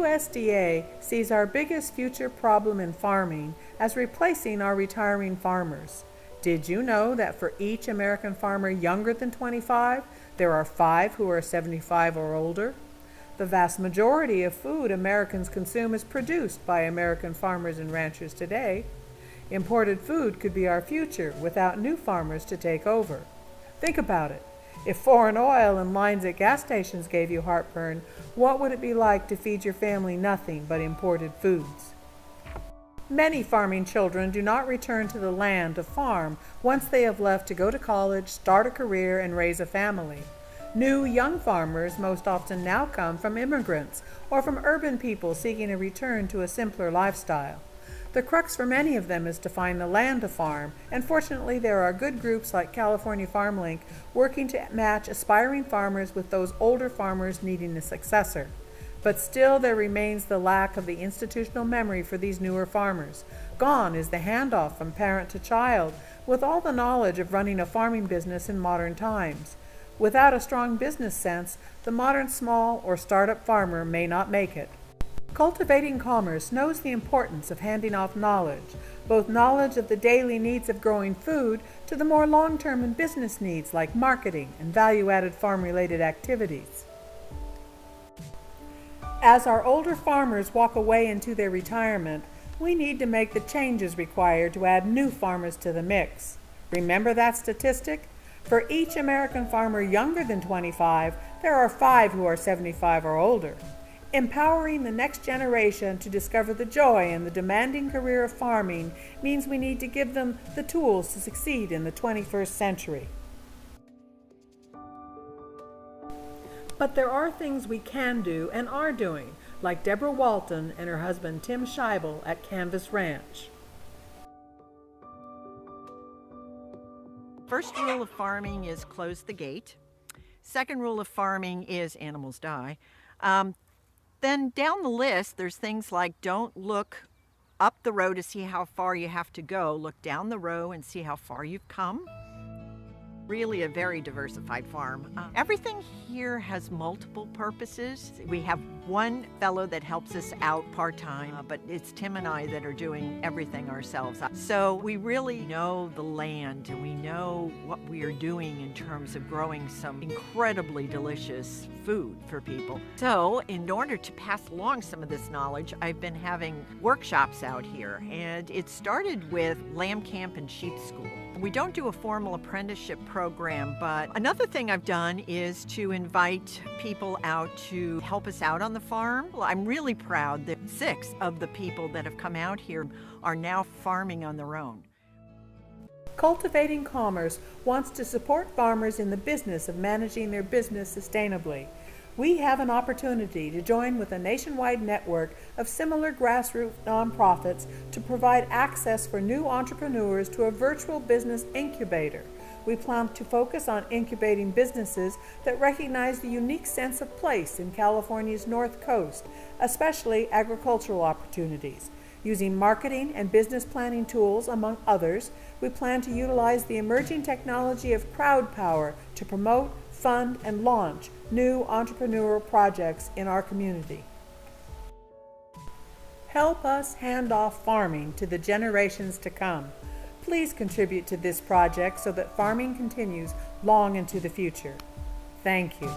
USDA sees our biggest future problem in farming as replacing our retiring farmers. Did you know that for each American farmer younger than 25, there are 5 who are 75 or older? The vast majority of food Americans consume is produced by American farmers and ranchers today. Imported food could be our future without new farmers to take over. Think about it. If foreign oil and lines at gas stations gave you heartburn, what would it be like to feed your family nothing but imported foods? Many farming children do not return to the land to farm once they have left to go to college, start a career, and raise a family. New young farmers most often now come from immigrants or from urban people seeking a return to a simpler lifestyle. The crux for many of them is to find the land to farm, and fortunately there are good groups like California Farm Link working to match aspiring farmers with those older farmers needing a successor. But still there remains the lack of the institutional memory for these newer farmers. Gone is the handoff from parent to child with all the knowledge of running a farming business in modern times. Without a strong business sense, the modern small or startup farmer may not make it. Cultivating Commerce knows the importance of handing off knowledge, both knowledge of the daily needs of growing food to the more long-term and business needs like marketing and value-added farm-related activities. As our older farmers walk away into their retirement, we need to make the changes required to add new farmers to the mix. Remember that statistic? For each American farmer younger than 25, there are 5 who are 75 or older. Empowering the next generation to discover the joy in the demanding career of farming means we need to give them the tools to succeed in the 21st century. But there are things we can do and are doing, like Deborah Walton and her husband Tim Scheibel at Canvas Ranch. First rule of farming is close the gate. Second rule of farming is animals die. Then down the list, there's things like don't look up the row to see how far you have to go. Look down the row and see how far you've come. Really a very diversified farm. Everything here has multiple purposes. We have one fellow that helps us out part-time, but it's Tim and I that are doing everything ourselves. So we really know the land and we know what we are doing in terms of growing some incredibly delicious food for people. So in order to pass along some of this knowledge, I've been having workshops out here, and it started with lamb camp and sheep school. We don't do a formal apprenticeship program, but another thing I've done is to invite people out to help us out on the farm. Well, I'm really proud that 6 of the people that have come out here are now farming on their own. Cultivating Commerce wants to support farmers in the business of managing their business sustainably. We have an opportunity to join with a nationwide network of similar grassroots nonprofits to provide access for new entrepreneurs to a virtual business incubator. We plan to focus on incubating businesses that recognize the unique sense of place in California's North Coast, especially agricultural opportunities. Using marketing and business planning tools, among others, we plan to utilize the emerging technology of crowd power to promote, fund, and launch new entrepreneurial projects in our community. Help us hand off farming to the generations to come. Please contribute to this project so that farming continues long into the future. Thank you.